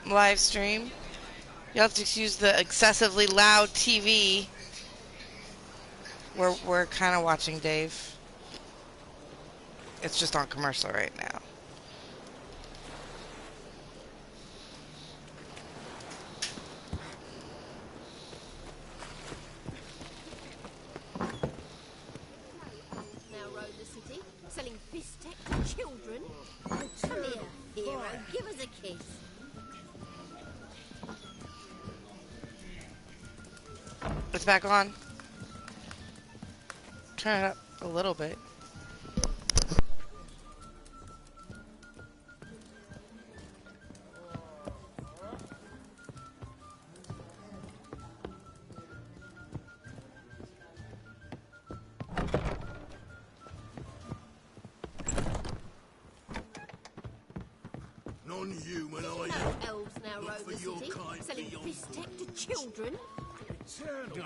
live stream. You'll have to excuse the excessively loud TV. We're kind of watching Dave. It's just on commercial right now. Now roam the city, selling bistec to children. Come here, hero, give us a kiss. It's back on. Turn it up a little bit. Non-human, are you? No elves now roam For the your city, kind selling beyond bistec to children.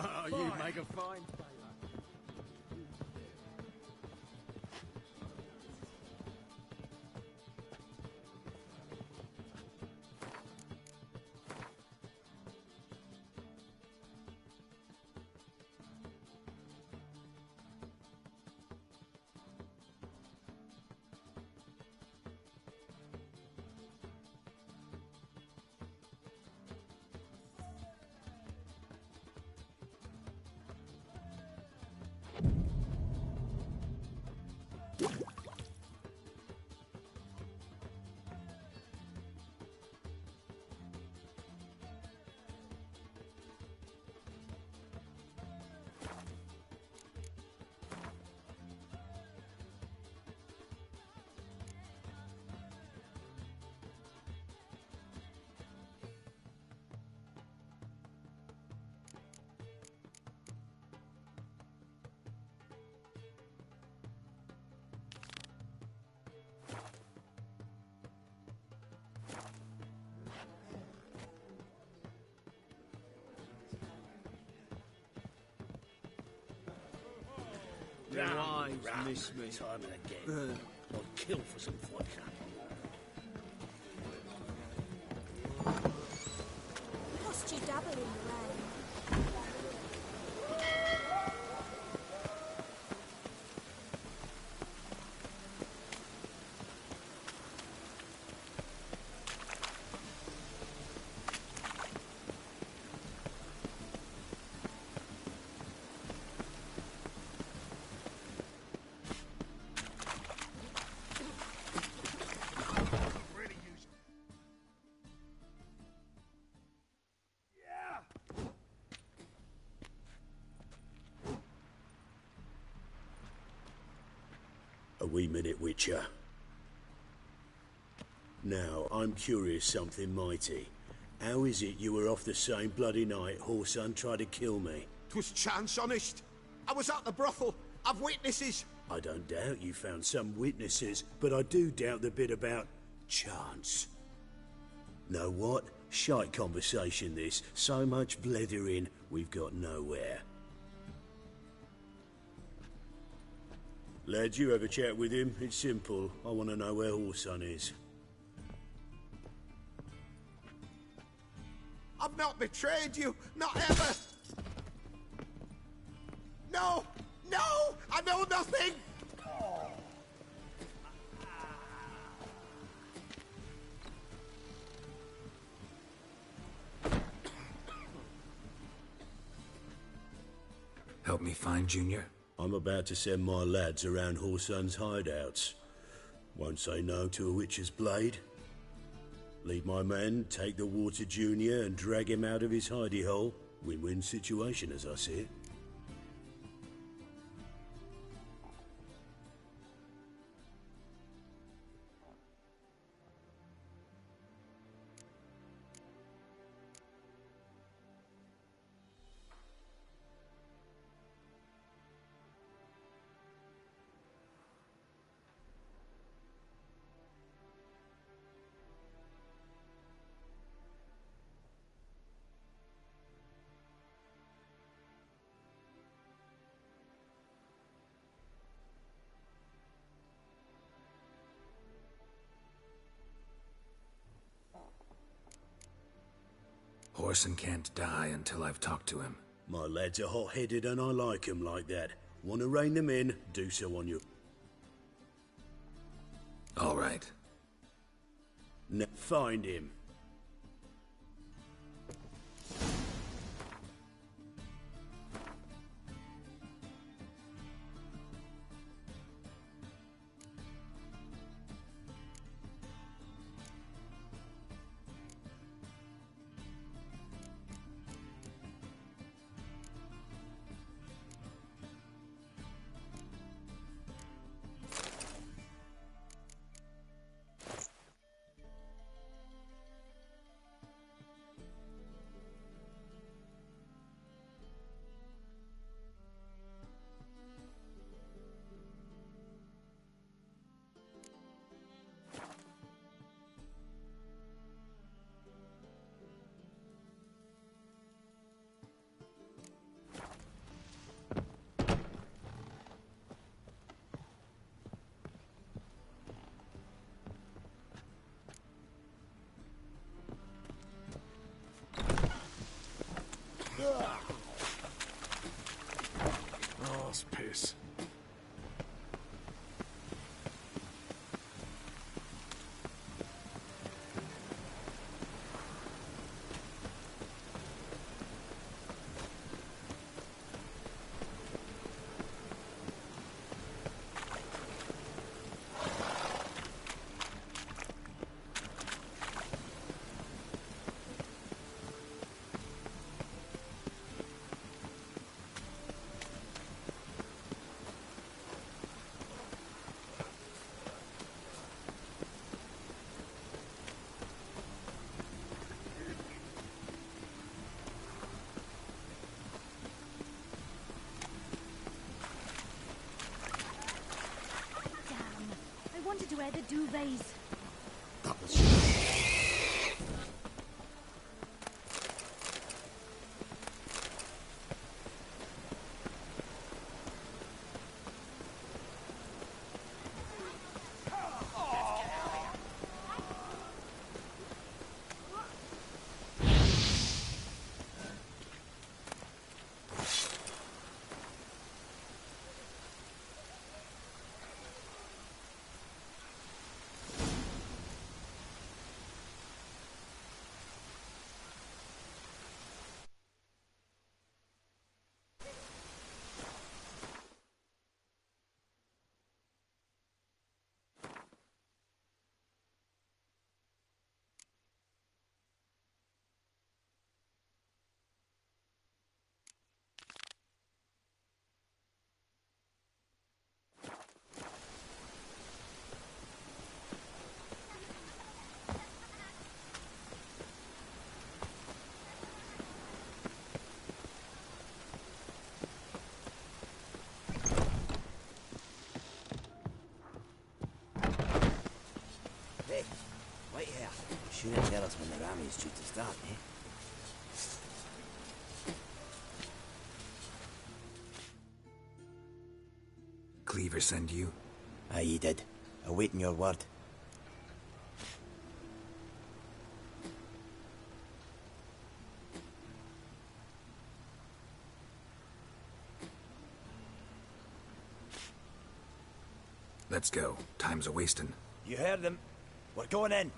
Oh, you make a fine Your wives miss me. time and again. I'd kill for some vodka. Lost you double in the rain. A wee minute, Witcher. Now, I'm curious something mighty. How is it you were off the same bloody night Whoreson tried to kill me? 'Twas chance, honest. I was at the brothel. I've witnesses. I don't doubt you found some witnesses, but I do doubt the bit about chance. Know what? Shite conversation this. So much blethering, we've got nowhere. Lad, you have a chat with him. It's simple. I want to know where Whoreson is. I've not betrayed you. Not ever. No! No! I know nothing! Help me find Junior? I'm about to send my lads around Whoreson's hideouts. Won't say no to a witch's blade. Lead my men, take the Water Junior and drag him out of his hidey hole. Win-win situation as I see it. Orson can't die until I've talked to him. My lads are hot-headed and I like 'em like that. Want to rein them in? Do so on your... All right. Find him. Oh, it's piss. Damn. I wanted to wear the duvets. That was... Hey, wait here. Sure tell us when the army is due to start, eh? Cleaver send you? Aye, he did. Awaiting your word. Let's go. Time's a-wasting. You heard them. We're going in.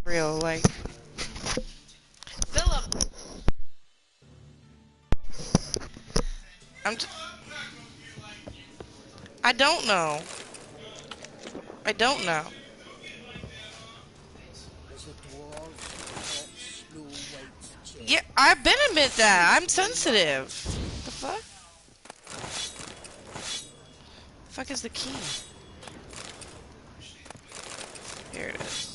Real, like. Philip! I'm t- I don't know. I don't know. There's a dwarves, slow white chair. Yeah, I've been admit that. I'm sensitive. The fuck? The fuck is the key? Here it is.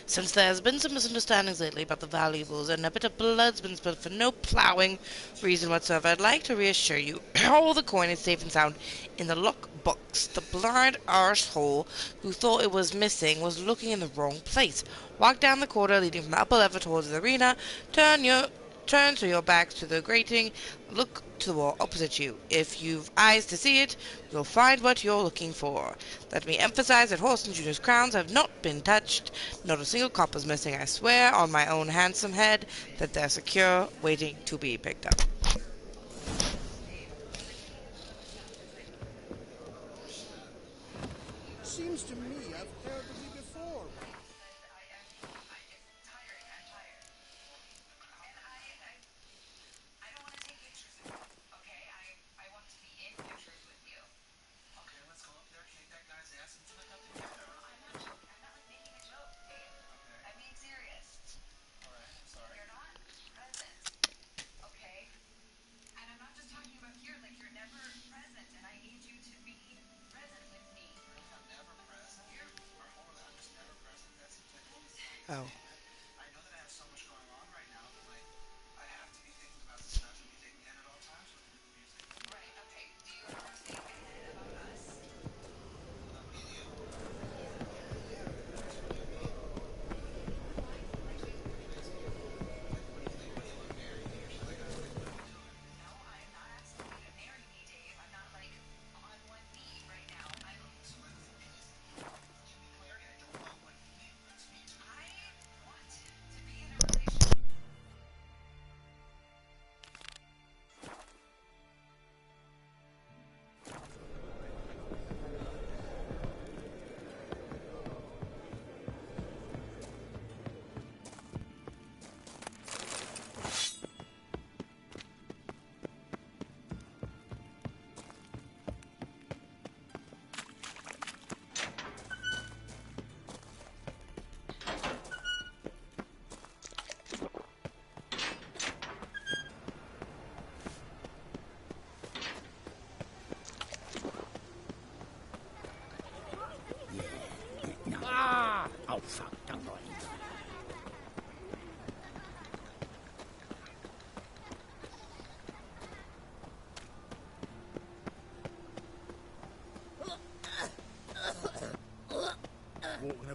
Since there has been some misunderstandings lately about the valuables and a bit of blood's been spilled for no plowing reason whatsoever, I'd like to reassure you all the coin is safe and sound in the lock box. The blind arsehole who thought it was missing was looking in the wrong place. Walk down the corridor leading from the upper level towards the arena. Turn to your back to the grating. Look to the wall opposite you. If you've eyes to see it, you'll find what you're looking for. Let me emphasize that Horse and Junior's crowns have not been touched. Not a single copper's missing. I swear on my own handsome head that they're secure, waiting to be picked up. Seems to me I've heard of you before. Oh.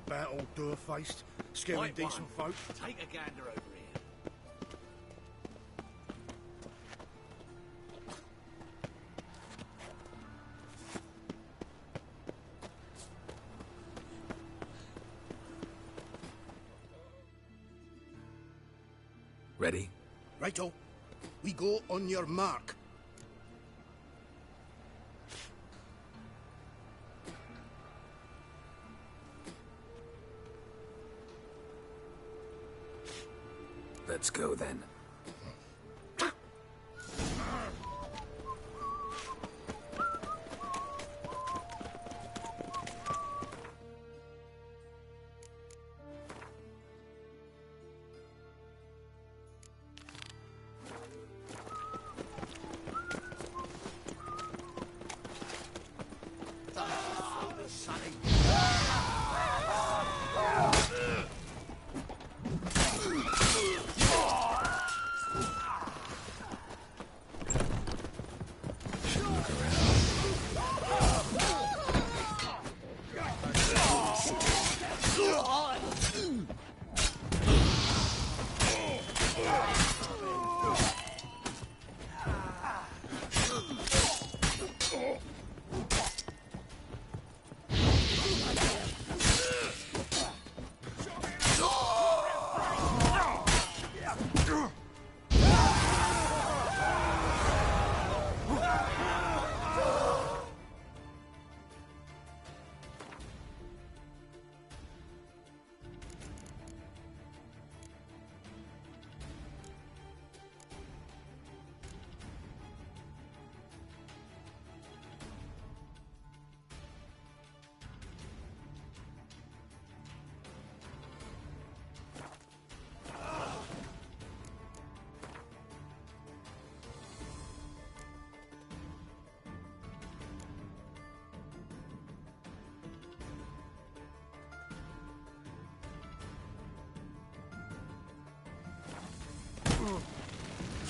about all door-faced, scaring Right decent one. folk? Take a gander over here. Ready? Righto. We go on your mark. Let's go then.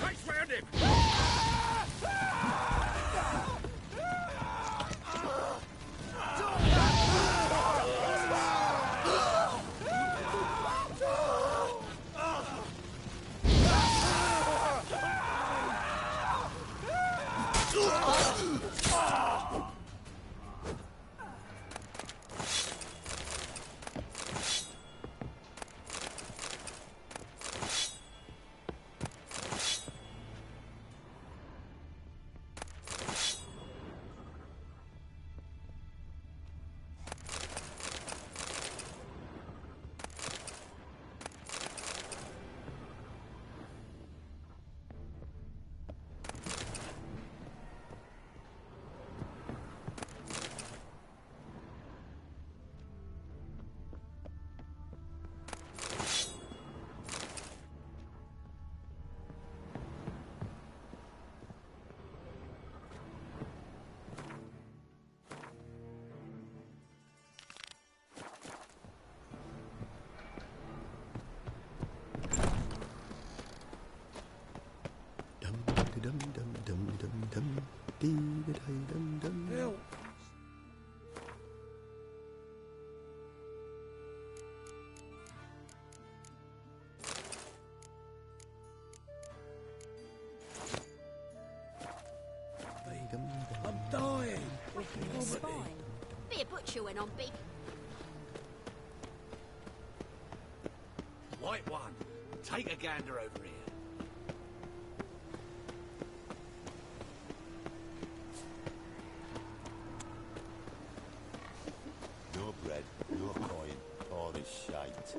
Takes round him! Dum dum dum dum dum dee dum dum. Help! I'm dying! Cracking your spine. Be a butcher went on big. White one. Take a gander over here. No bread, no coin, all this shite.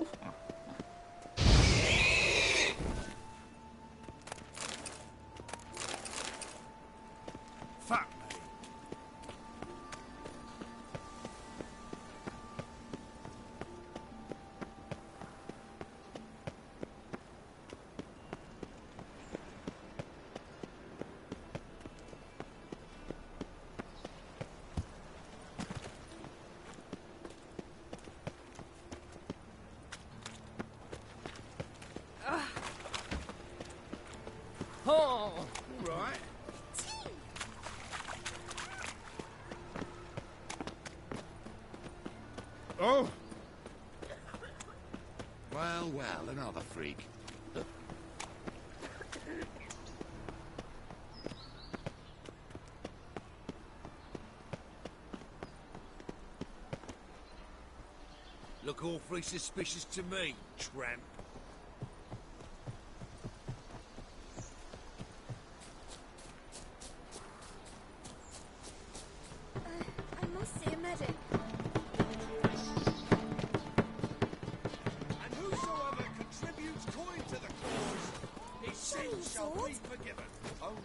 Fuck me! Oh! All right. Oh! Well, well, another freak. Look awfully suspicious to me, tramp. I must see a medic. And whosoever contributes coin to the cause, his sins shall be forgiven. Only...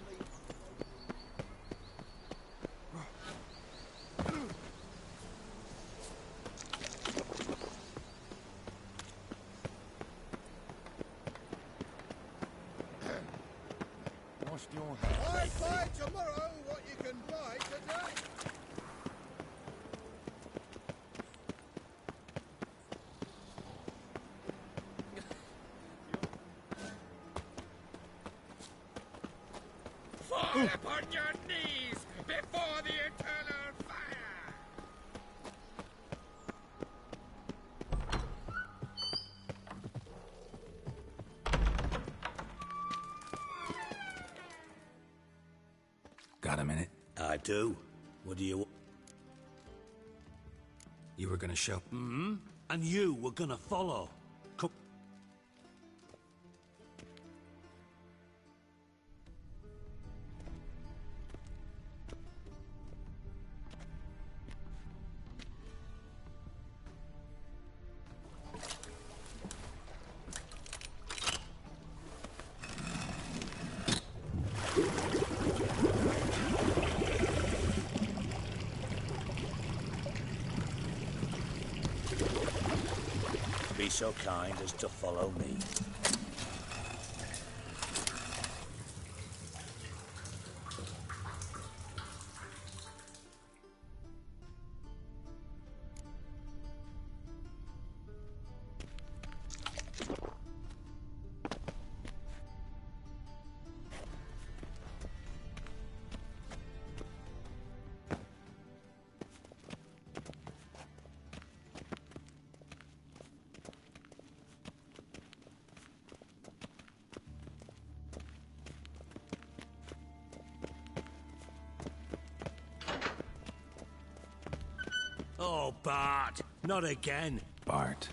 Wash your hands. I buy tomorrow what you can buy today. Fall upon your knees before the eternal fire! Got a minute? I do. What do you want? You were gonna show... And you were gonna follow. Come. Be so kind as to follow me. Oh, Bart, not again. Bart.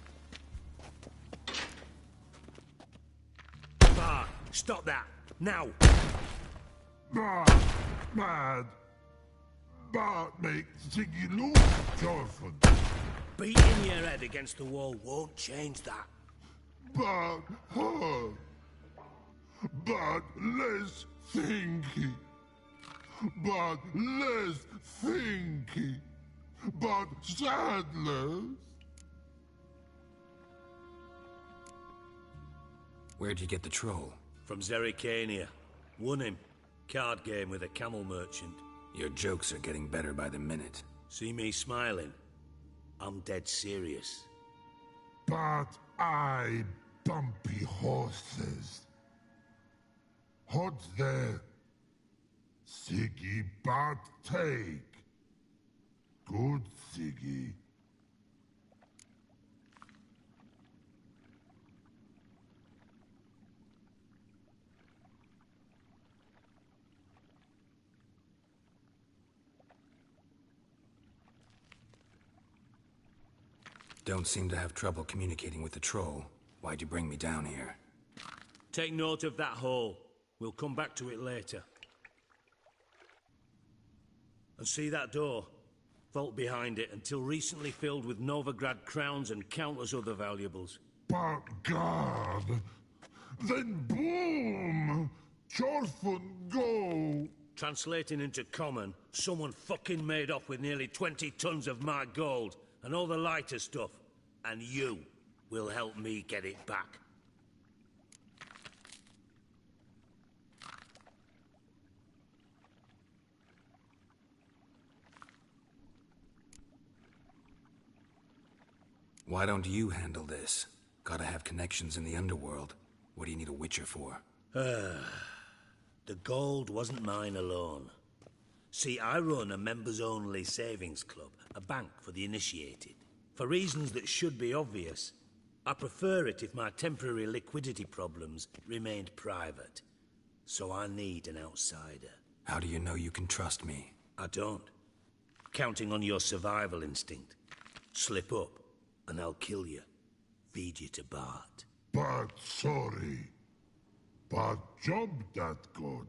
Bart, stop that, now. Mad. Bart makes Ziggy look Jorfin. Beating your head against the wall won't change that. Bart hurt. Bart less thinky. Bart less thinky. Bart sadless. Where'd you get the troll? From Zerrikania. Won him. Card game with a camel merchant. Your jokes are getting better by the minute. See me smiling? I'm dead serious. But I bumpy horses. What's there? Siggy Bart take. Good Siggy. Don't seem to have trouble communicating with the troll. Why'd you bring me down here? Take note of that hole. We'll come back to it later. And see that door? Vault behind it, until recently filled with Novigrad crowns and countless other valuables. But God, then boom! Chorfun go! Translating into common, someone fucking made off with nearly 20 tons of my gold, and all the lighter stuff. And you will help me get it back. Why don't you handle this? Gotta have connections in the underworld. What do you need a witcher for? The gold wasn't mine alone. See, I run a members-only savings club, a bank for the initiated. For reasons that should be obvious, I prefer it if my temporary liquidity problems remained private. So I need an outsider. How do you know you can trust me? I don't. Counting on your survival instinct. Slip up, and I'll kill you. Feed you to Bart. But sorry. But job that good.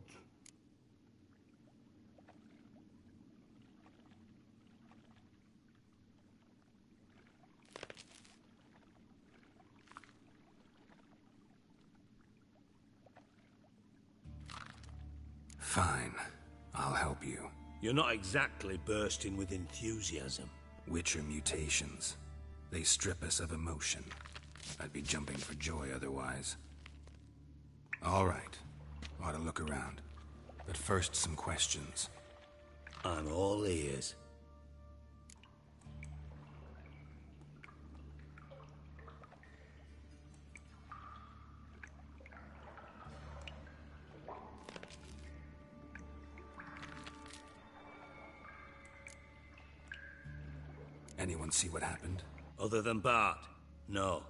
Fine. I'll help you. You're not exactly bursting with enthusiasm. Witcher mutations. They strip us of emotion. I'd be jumping for joy otherwise. All right. Ought to look around. But first, some questions. I'm all ears. Anyone see what happened? Other than Bart? No.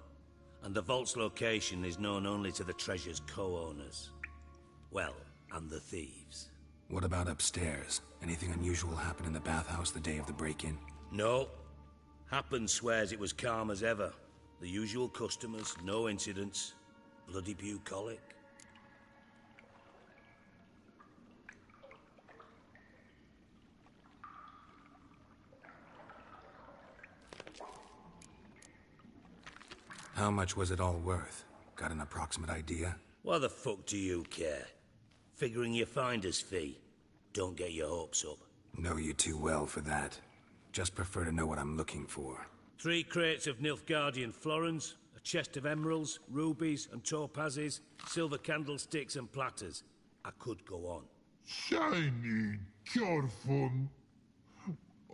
And the vault's location is known only to the treasure's co-owners. Well, and the thieves. What about upstairs? Anything unusual happen in the bathhouse the day of the break-in? No. Happen swears it was calm as ever. The usual customers, no incidents. Bloody bucolic. How much was it all worth? Got an approximate idea? Why the fuck do you care? Figuring your finder's fee. Don't get your hopes up. Know you too well for that. Just prefer to know what I'm looking for. 3 crates of Nilfgaardian florins, a chest of emeralds, rubies and topazes, silver candlesticks and platters. I could go on. Shiny, careful.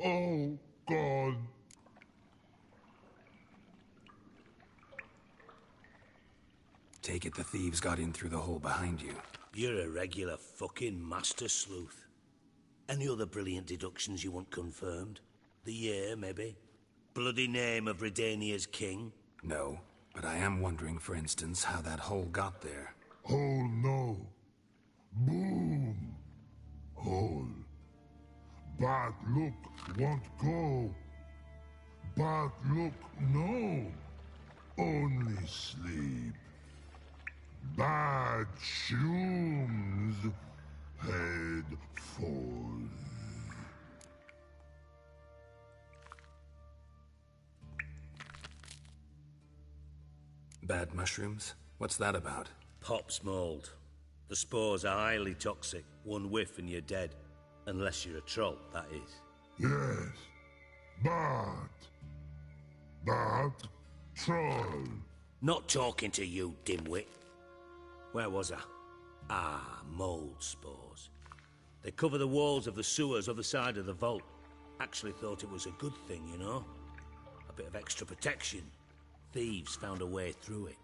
Oh, God. Take it the thieves got in through the hole behind you. You're a regular fucking master sleuth. Any other brilliant deductions you want confirmed? The year, maybe? Bloody name of Redania's king? No, but I am wondering, for instance, how that hole got there. Oh, no. Boom. Hole. Bad look won't go. Bad look no. Only sleep. Bad shrooms. Head falls. Bad mushrooms? What's that about? Pop's mold. The spores are highly toxic. One whiff and you're dead. Unless you're a troll, that is. Yes. Bad. Bad troll. Not talking to you, dimwit. Where was I? Ah, mold spores. They cover the walls of the sewers other side of the vault. Actually thought it was a good thing, you know? A bit of extra protection. Thieves found a way through it.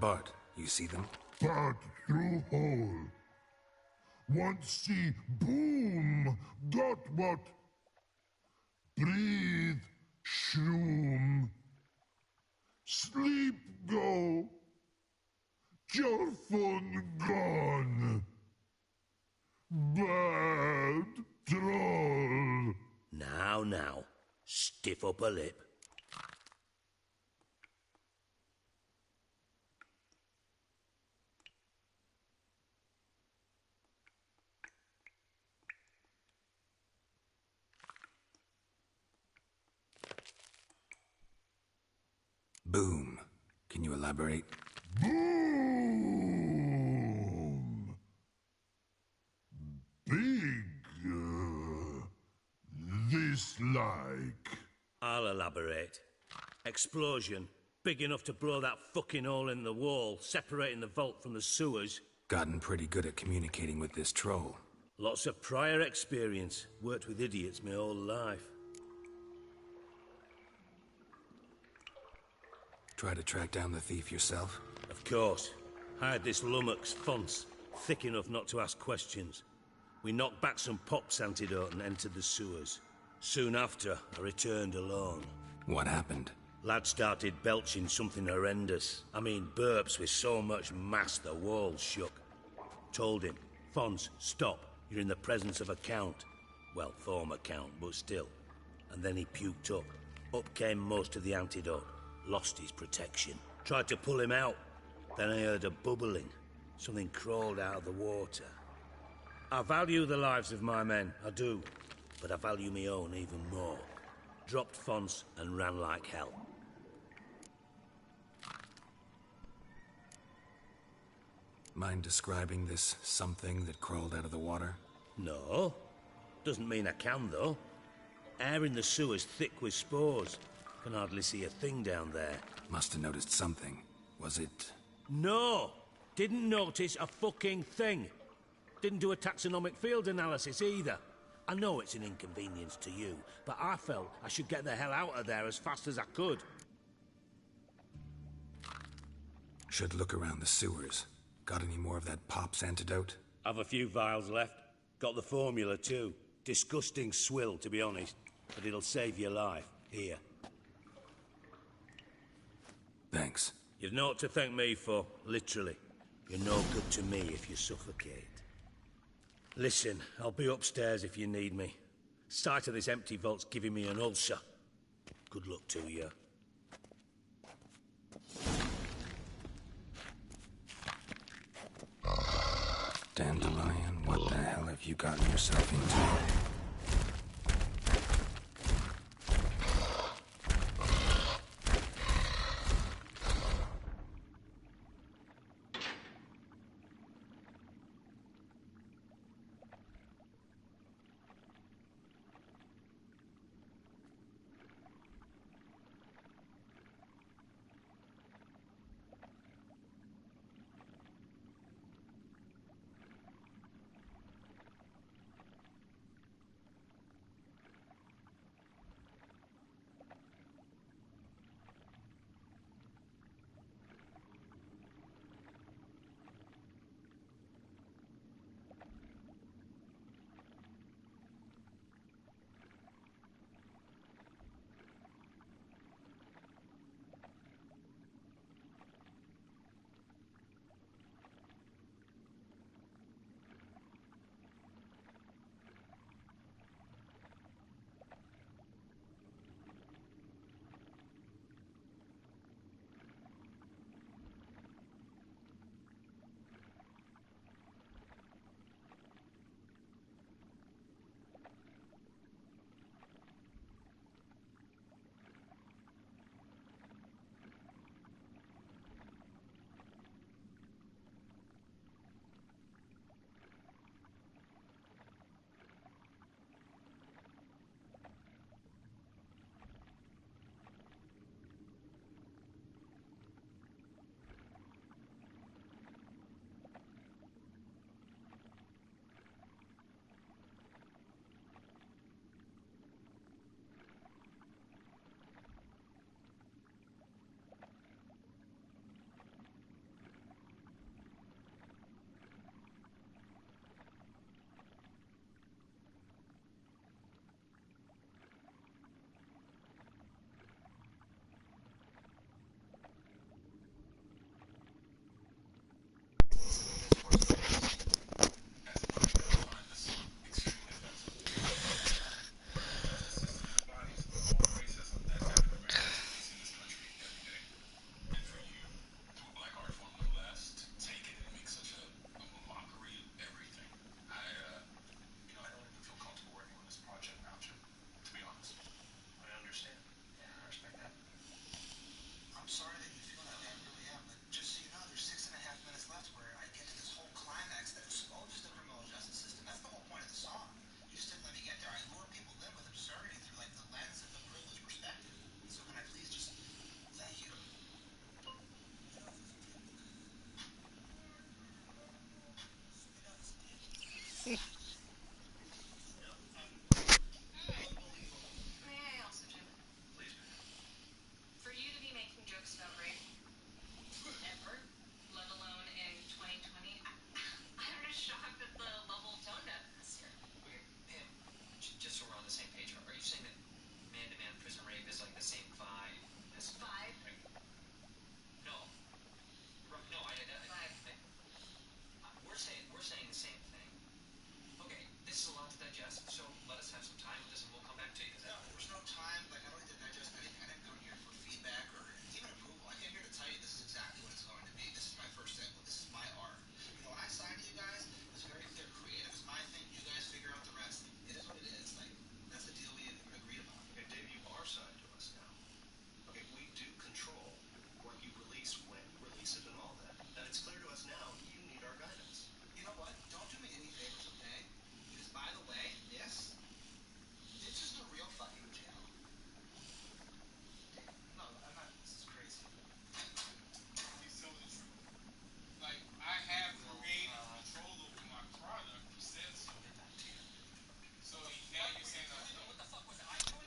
Bart, you see them? Bad through hole. Want see boom. Got what? Breathe. Shroom. Sleep go. Your phone gone. Bad troll. Now. Stiff upper lip. Boom. Can you elaborate? Boom. Big. This like. I'll elaborate. Explosion. Big enough to blow that fucking hole in the wall, separating the vault from the sewers. Gotten pretty good at communicating with this troll. Lots of prior experience. Worked with idiots my whole life. Try to track down the thief yourself? Of course. Hired this lummox, Fonce. Thick enough not to ask questions. We knocked back some Pop's antidote and entered the sewers. Soon after, I returned alone. What happened? Lad started belching something horrendous. I mean, burps with so much mass the walls shook. Told him, Fons, stop. You're in the presence of a count. Well, former count, but still. And then he puked up. Up came most of the antidote. Lost his protection. Tried to pull him out. Then I heard a bubbling. Something crawled out of the water. I value the lives of my men, I do. But I value my own even more. Dropped Fons and ran like hell. Mind describing this something that crawled out of the water? No. Doesn't mean I can, though. Air in the sewer's thick with spores. Can hardly see a thing down there. Must have noticed something. Was it... No! Didn't notice a fucking thing. Didn't do a taxonomic field analysis either. I know it's an inconvenience to you, but I felt I should get the hell out of there as fast as I could. Should look around the sewers. Got any more of that Pop's antidote? Have a few vials left. Got the formula too. Disgusting swill, to be honest. But it'll save your life. Here. Thanks. You've naught to thank me for, literally. You're no good to me if you suffocate. Listen, I'll be upstairs if you need me. Sight of this empty vault's giving me an ulcer. Good luck to you. Dandelion, what the hell have you gotten yourself into?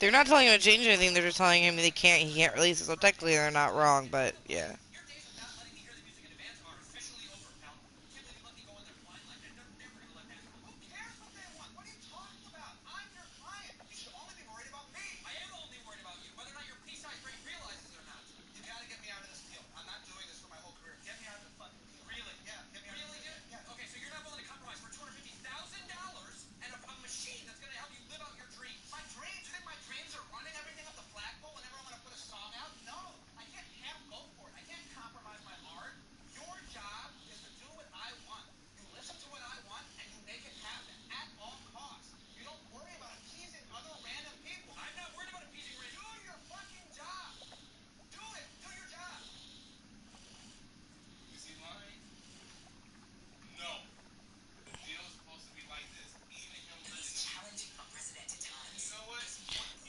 They're not telling him to change anything. They're just telling him he can't release it. So technically, they're not wrong. But yeah.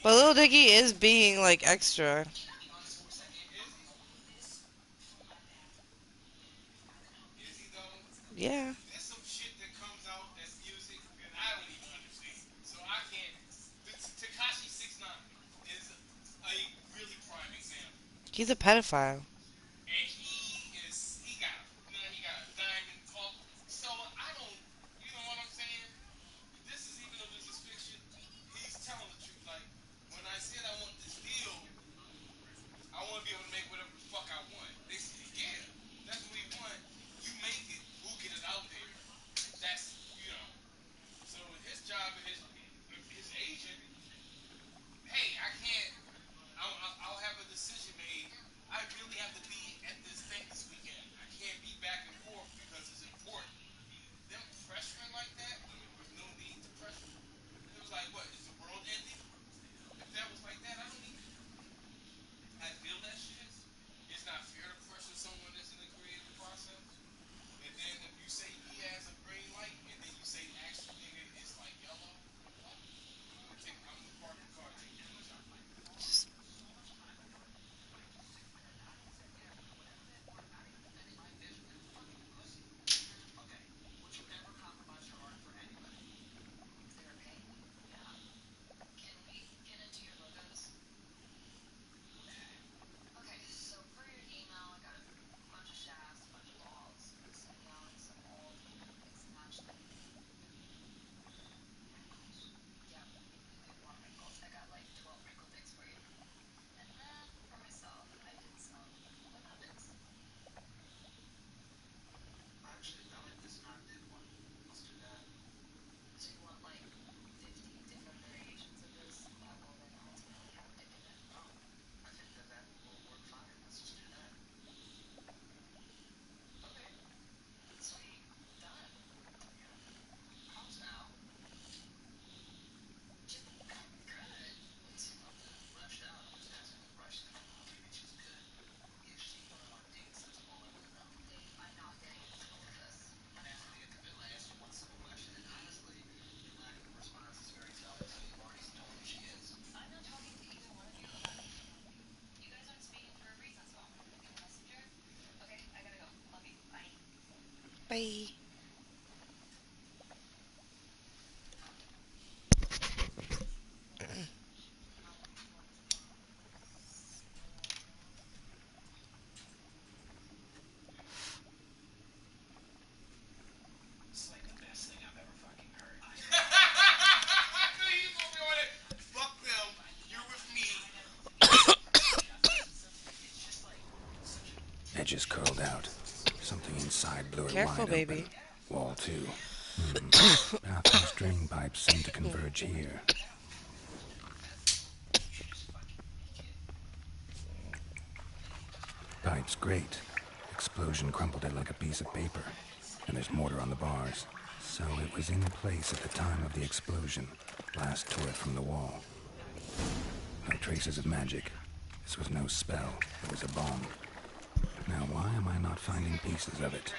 But Little Dicky is being like extra. Yeah. He's a pedophile. Bye. Edges curled out. Something inside blew it Careful, wide baby. open. Wall two. Bathroom's drain pipes seem to converge here. Pipes grate. Explosion crumpled it like a piece of paper. And there's mortar on the bars. So it was in place at the time of the explosion. Blast tore it from the wall. No traces of magic. This was no spell. It was a bomb. Now why am I not finding pieces of it?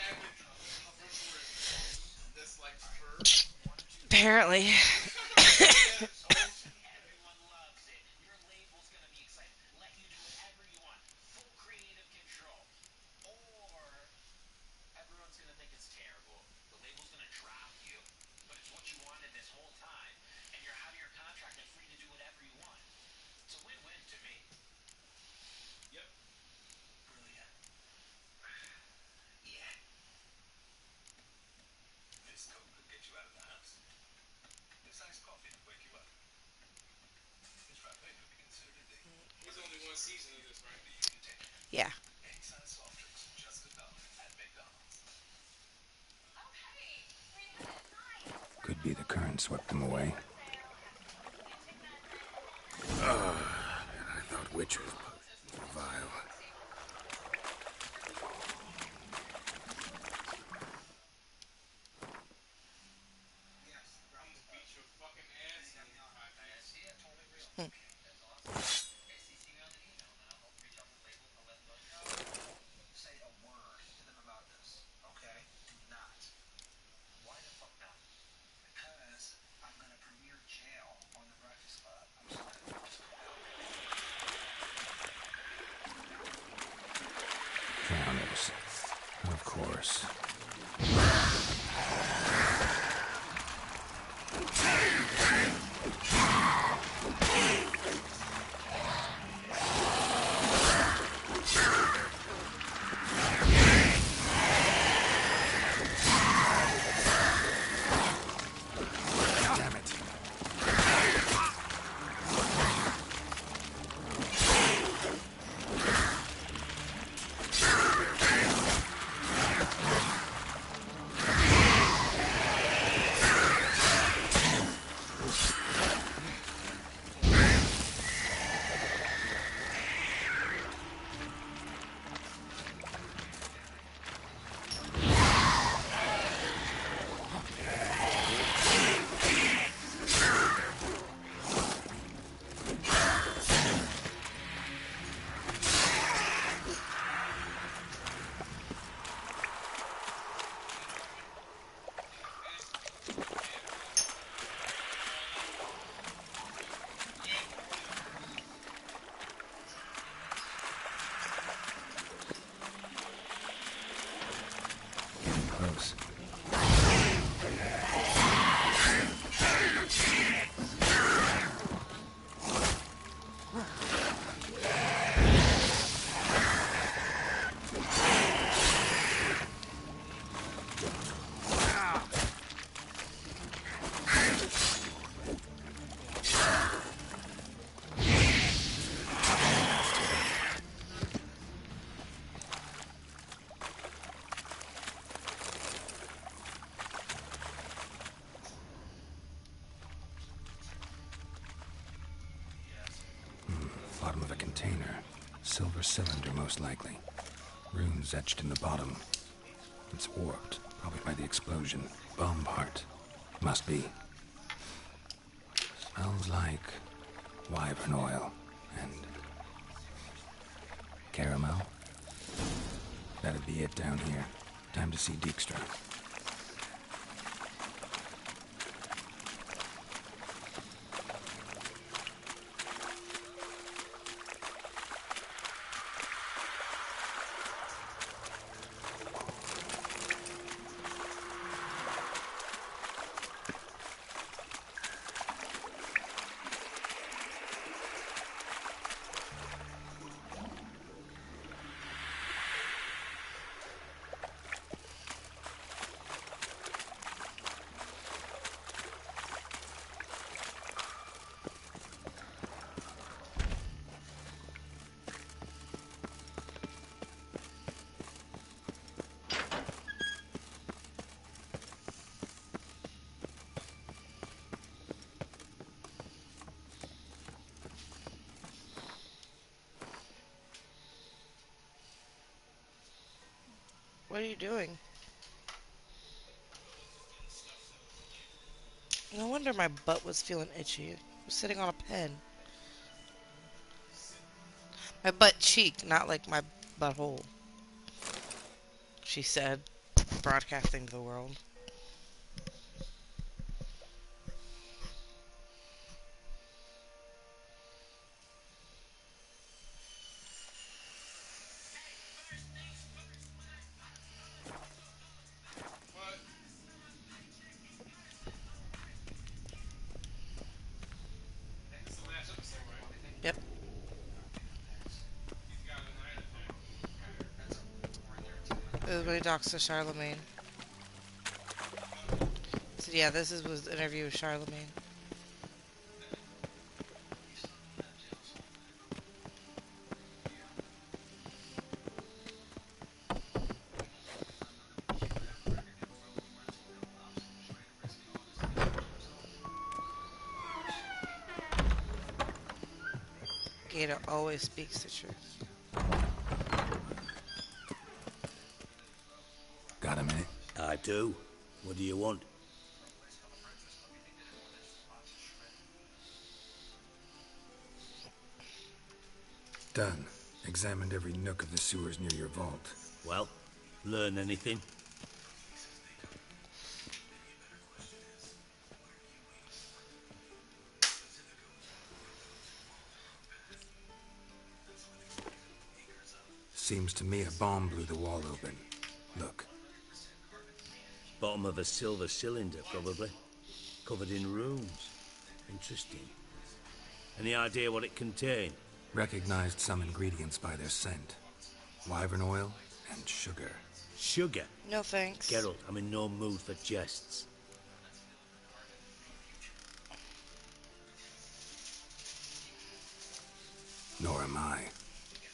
Apparently. Yeah. Could be the current swept them away. I thought witches were vile. Drowners. Of course. Damn it. Getting close. Bottom of a container. Silver cylinder, most likely. Runes etched in the bottom. It's warped, probably by the explosion. Bomb part. Must be. Smells like wyvern oil and caramel. That'd be it down here. Time to see Dijkstra. What are you doing? No wonder my butt was feeling itchy. I was sitting on a pen. My butt cheek, not like my butthole, she said, broadcasting to the world. Yep. This is when he talks to Charlemagne. So yeah, this was an interview with Charlemagne. investigator always speaks the truth. Got a minute? I do. What do you want? Done. Examined every nook of the sewers near your vault. Well, learn anything? Seems to me a bomb blew the wall open. Look. Bottom of a silver cylinder, probably. Covered in runes. Interesting. Any idea what it contained? Recognized some ingredients by their scent. Wyvern oil and sugar. Sugar? No thanks. Geralt, I'm in no mood for jests. Nor am I.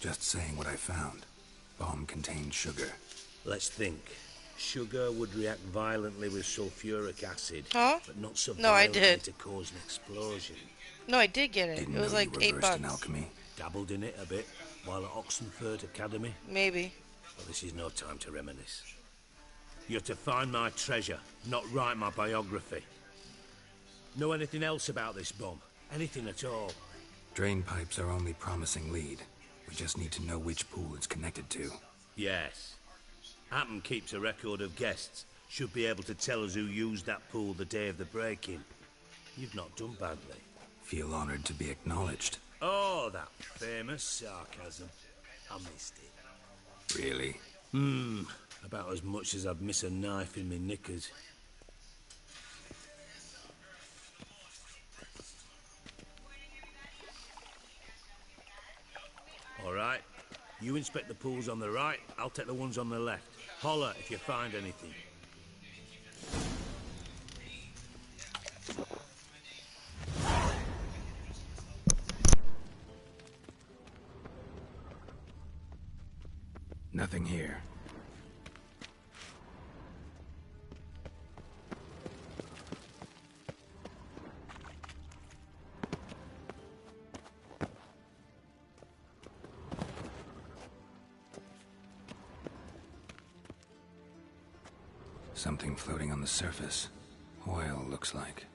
Just saying what I found. Bomb contained sugar. Let's think. Sugar would react violently with sulfuric acid, Huh? but not so No, I violently did. to cause an explosion. No, I did get it. Didn't It was know like you were versed in $8. alchemy. Dabbled in it a bit while at Oxenford Academy. Maybe. But this is no time to reminisce. You're to find my treasure, not write my biography. Know anything else about this bomb? Anything at all? Drain pipes are only promising lead. We just need to know which pool it's connected to. Yes. Hampton keeps a record of guests. Should be able to tell us who used that pool the day of the break-in. You've not done badly. Feel honored to be acknowledged. Oh, that famous sarcasm. I missed it. Really? About as much as I'd miss a knife in my knickers. All right. You inspect the pools on the right, I'll take the ones on the left. Holler if you find anything. Nothing here. Something floating on the surface. Oil, looks like.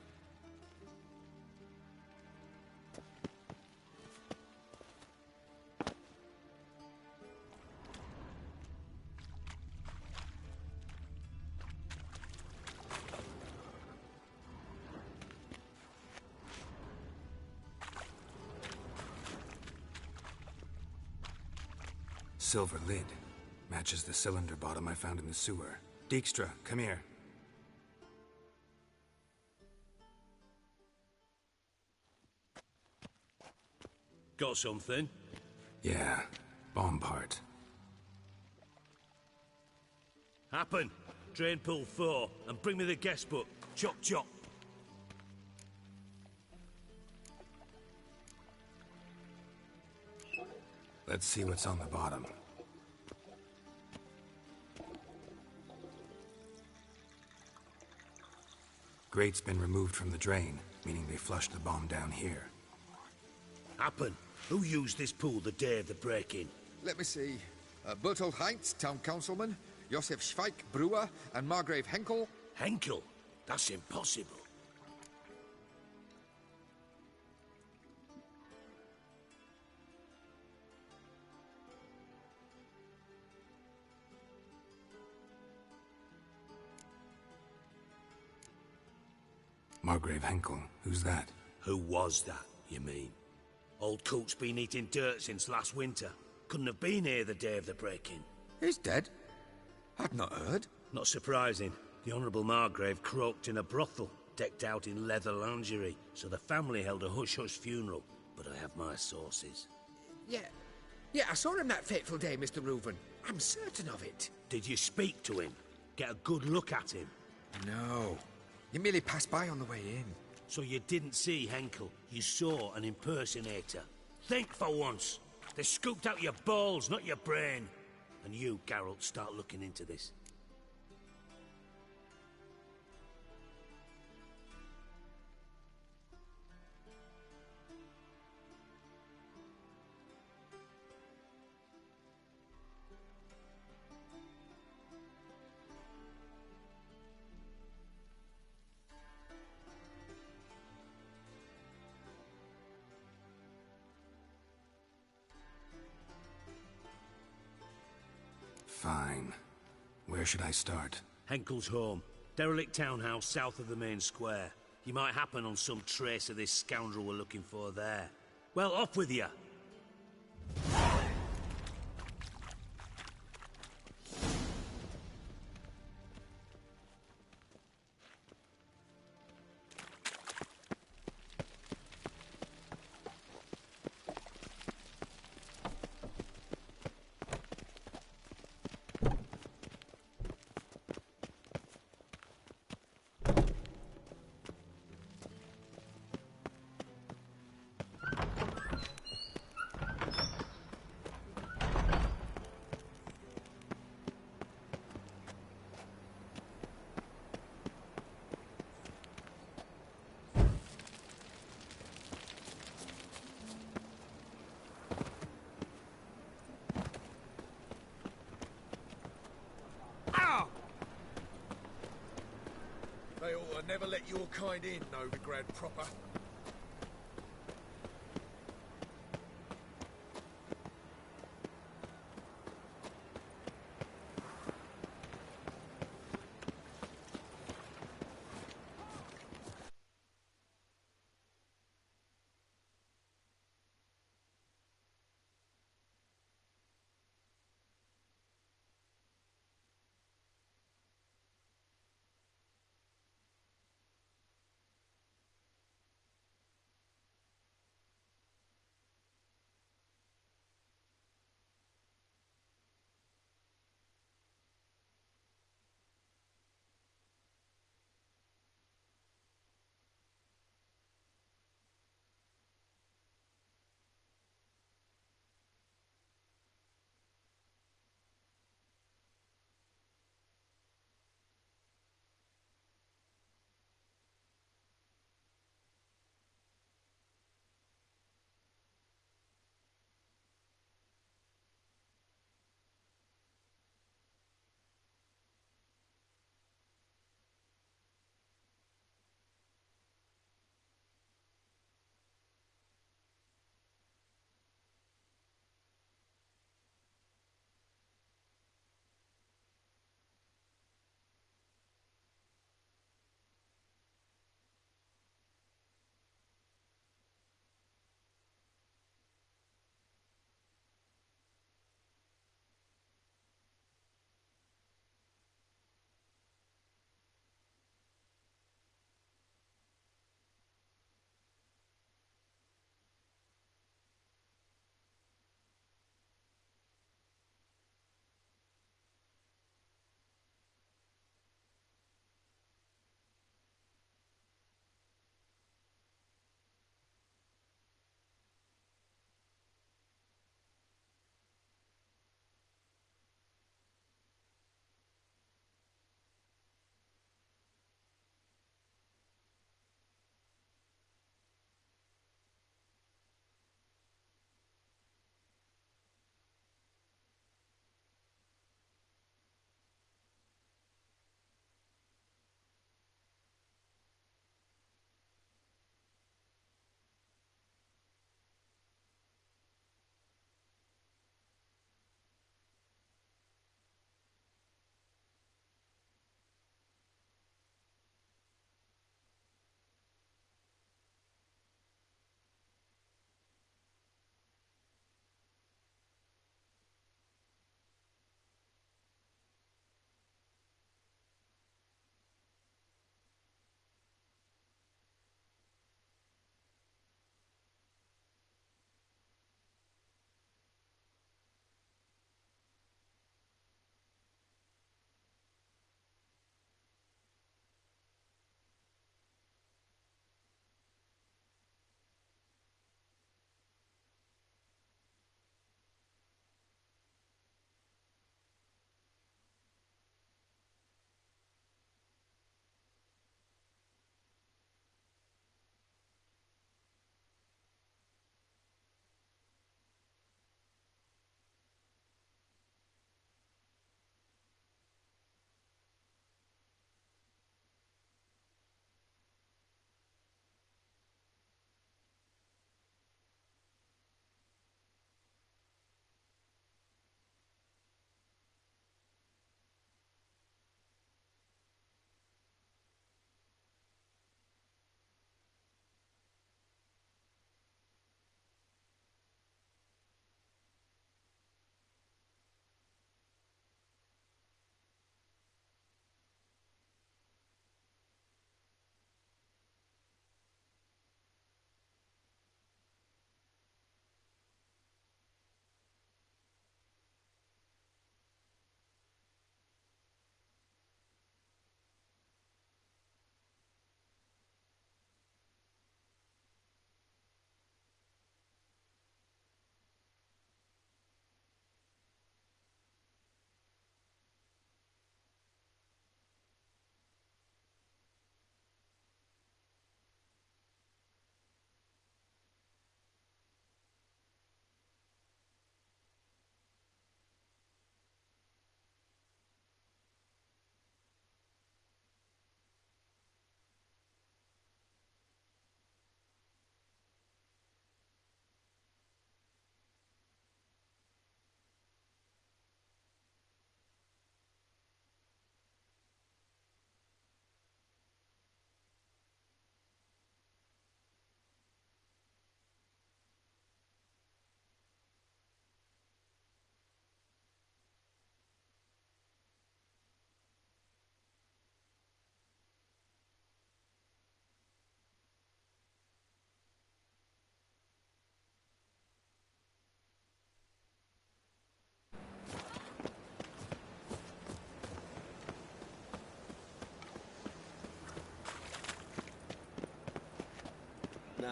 Silver lid. Matches the cylinder bottom I found in the sewer. Dijkstra, come here. Got something? Yeah, bomb part. Happen. Drain pool 4, and bring me the guest book. Chop chop. Let's see what's on the bottom. Grate's been removed from the drain, meaning they flushed the bomb down here. Happen. Who used this pool the day of the break-in? Let me see. Bertold Heinz, town councilman, Josef Schweik, brewer, and Margrave Henkel. Henkel? That's impossible. Margrave Henkel, who's that? Who was that, you mean? Old coot's been eating dirt since last winter. Couldn't have been here the day of the break-in. He's dead? I'd not heard. Not surprising. The Honourable Margrave croaked in a brothel, decked out in leather lingerie, so the family held a hush-hush funeral. But I have my sources. Yeah, I saw him that fateful day, Mr. Reuven. I'm certain of it. Did you speak to him? Get a good look at him? No. You merely passed by on the way in. So you didn't see Henkel. You saw an impersonator. Think for once. They scooped out your balls, not your brain. And you, Geralt, start looking into this. Fine. Where should I start? Henkel's home. Derelict townhouse south of the main square. You might happen on some trace of this scoundrel we're looking for there. Well, off with you! They ought to never let your kind in, Novigrad proper.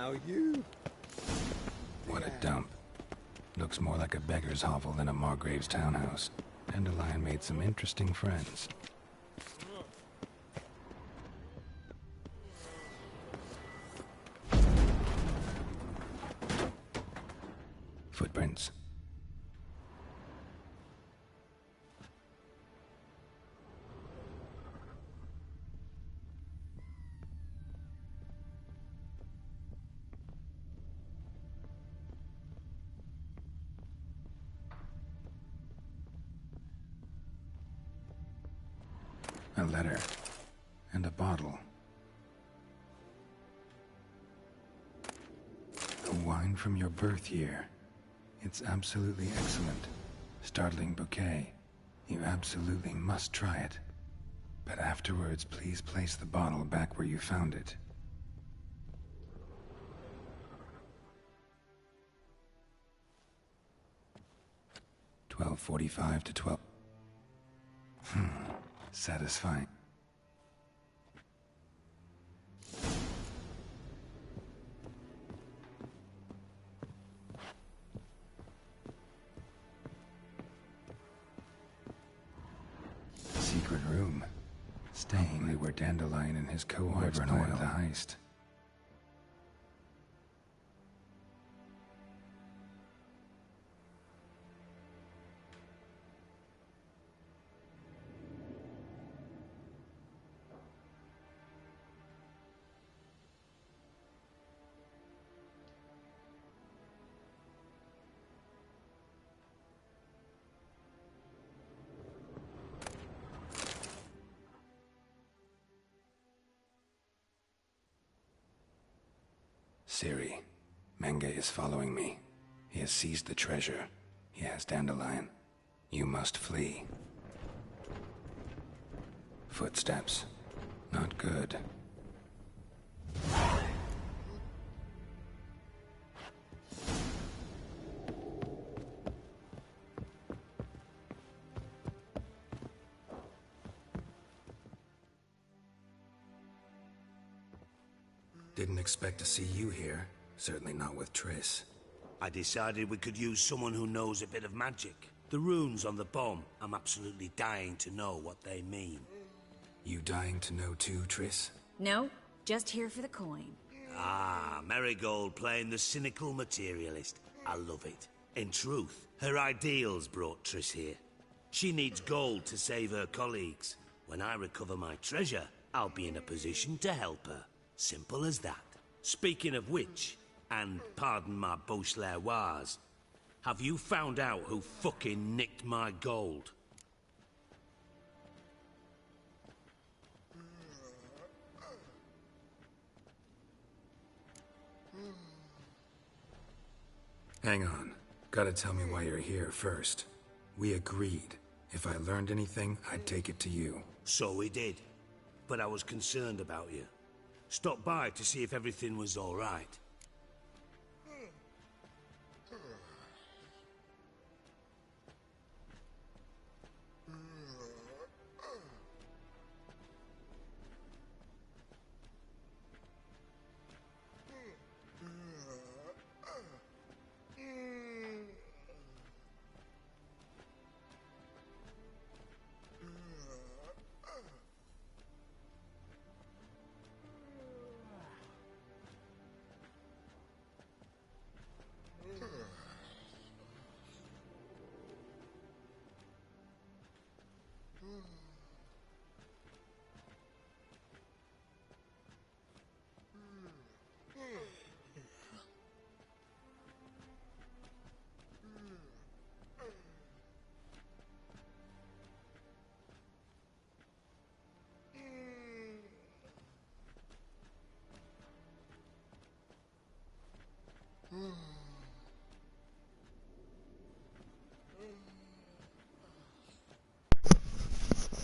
Now you... What a dump. Looks more like a beggar's hovel than a Margrave's townhouse. Dandelion made some interesting friends. Footprints. A letter. And a bottle. A wine from your birth year. It's absolutely excellent. Startling bouquet. You absolutely must try it. But afterwards, please place the bottle back where you found it. "12:45 to 12. Satisfying. Secret room. Staying where Dandelion and his cohorts planned the heist. Ciri, Menge is following me. He has seized the treasure. He has Dandelion. You must flee. Footsteps. Not good. Didn't expect to see you here. Certainly not with Triss. I decided we could use someone who knows a bit of magic. The runes on the bomb, I'm absolutely dying to know what they mean. You dying to know too, Triss? No, just here for the coin. Ah, Marigold playing the cynical materialist. I love it. In truth, her ideals brought Triss here. She needs gold to save her colleagues. When I recover my treasure, I'll be in a position to help her. Simple as that. Speaking of which, and pardon my Beauclervoise, have you found out who fucking nicked my gold? Hang on. Gotta tell me why you're here first. We agreed. If I learned anything, I'd take it to you. So we did. But I was concerned about you. Stopped by to see if everything was all right.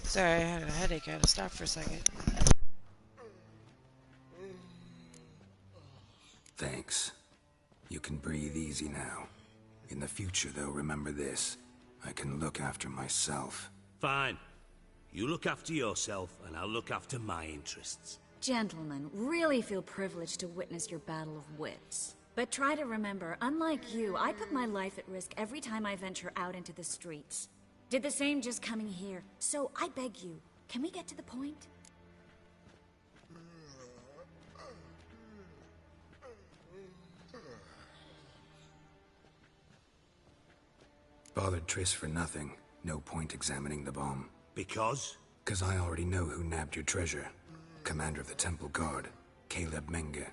Sorry, I had a headache. I had to stop for a second. Thanks. You can breathe easy now. In the future, though, remember this. I can look after myself. Fine. You look after yourself, and I'll look after my interests. Gentlemen, really feel privileged to witness your battle of wits. But try to remember, unlike you, I put my life at risk every time I venture out into the streets. Did the same just coming here. So I beg you, can we get to the point? Bothered Triss for nothing. No point examining the bomb. Because? 'Cause I already know who nabbed your treasure. Commander of the Temple Guard, Caleb Menge.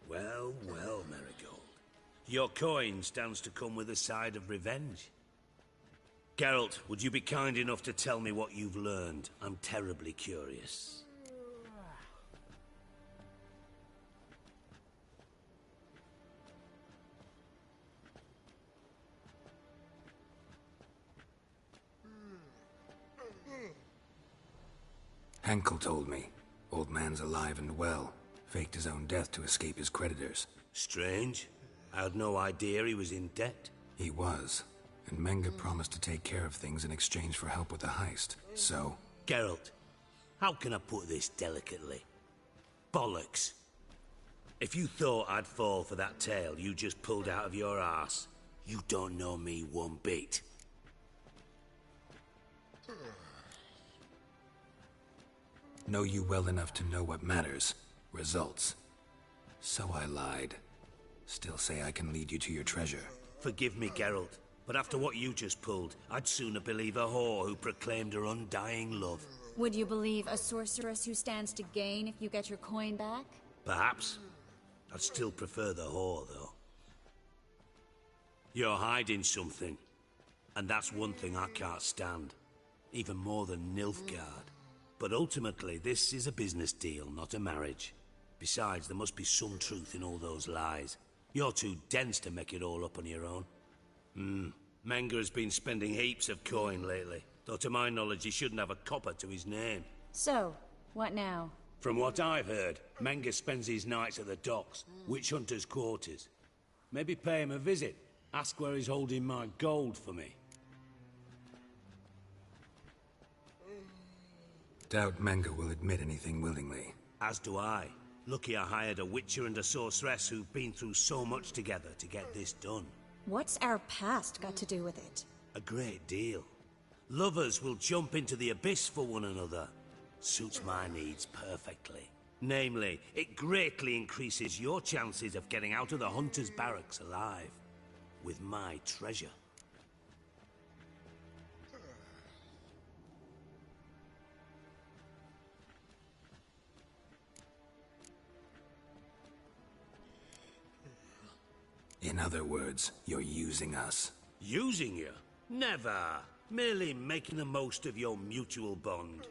Well, well, Marigold. Your coin stands to come with a side of revenge. Geralt, would you be kind enough to tell me what you've learned? I'm terribly curious. Henkel told me. Old man's alive and well. Faked his own death to escape his creditors. Strange. I had no idea he was in debt. He was. And Menge promised to take care of things in exchange for help with the heist. So... Geralt, how can I put this delicately? Bollocks. If you thought I'd fall for that tale you just pulled out of your arse, you don't know me one bit. Know you well enough to know what matters. Results. So I lied. Still say I can lead you to your treasure. Forgive me, Geralt, but after what you just pulled, I'd sooner believe a whore who proclaimed her undying love. Would you believe a sorceress who stands to gain if you get your coin back? Perhaps. I'd still prefer the whore, though. You're hiding something, and that's one thing I can't stand. Even more than Nilfgaard. But ultimately, this is a business deal, not a marriage. Besides, there must be some truth in all those lies. You're too dense to make it all up on your own. Menge has been spending heaps of coin lately, though to my knowledge he shouldn't have a copper to his name. So, what now? From what I've heard, Menge spends his nights at the docks, witch hunters' quarters. Maybe pay him a visit. Ask where he's holding my gold for me. Doubt Menge will admit anything willingly. As do I. Lucky I hired a witcher and a sorceress who've been through so much together to get this done. What's our past got to do with it? A great deal. Lovers will jump into the abyss for one another. Suits my needs perfectly. Namely, it greatly increases your chances of getting out of the hunter's barracks alive. With my treasure. In other words, you're using us. Using you? Never. Merely making the most of your mutual bond.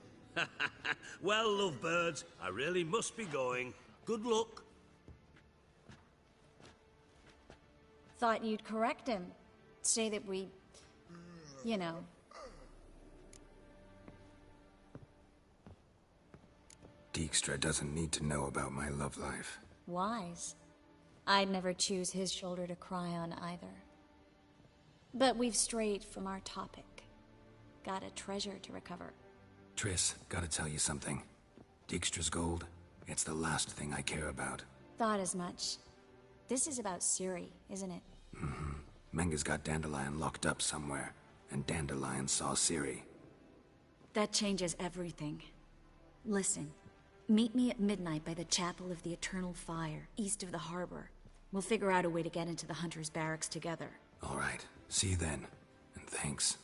Well, lovebirds, I really must be going. Good luck. Thought you'd correct him. Say that we... you know... Dijkstra doesn't need to know about my love life. Wise. I'd never choose his shoulder to cry on either. But we've strayed from our topic. Got a treasure to recover. Triss, gotta tell you something. Dijkstra's gold, it's the last thing I care about. Thought as much. This is about Ciri, isn't it? Menge's got Dandelion locked up somewhere, and Dandelion saw Ciri. That changes everything. Listen, meet me at midnight by the Chapel of the Eternal Fire, east of the harbor. We'll figure out a way to get into the Hunter's barracks together. All right, see you then, and thanks.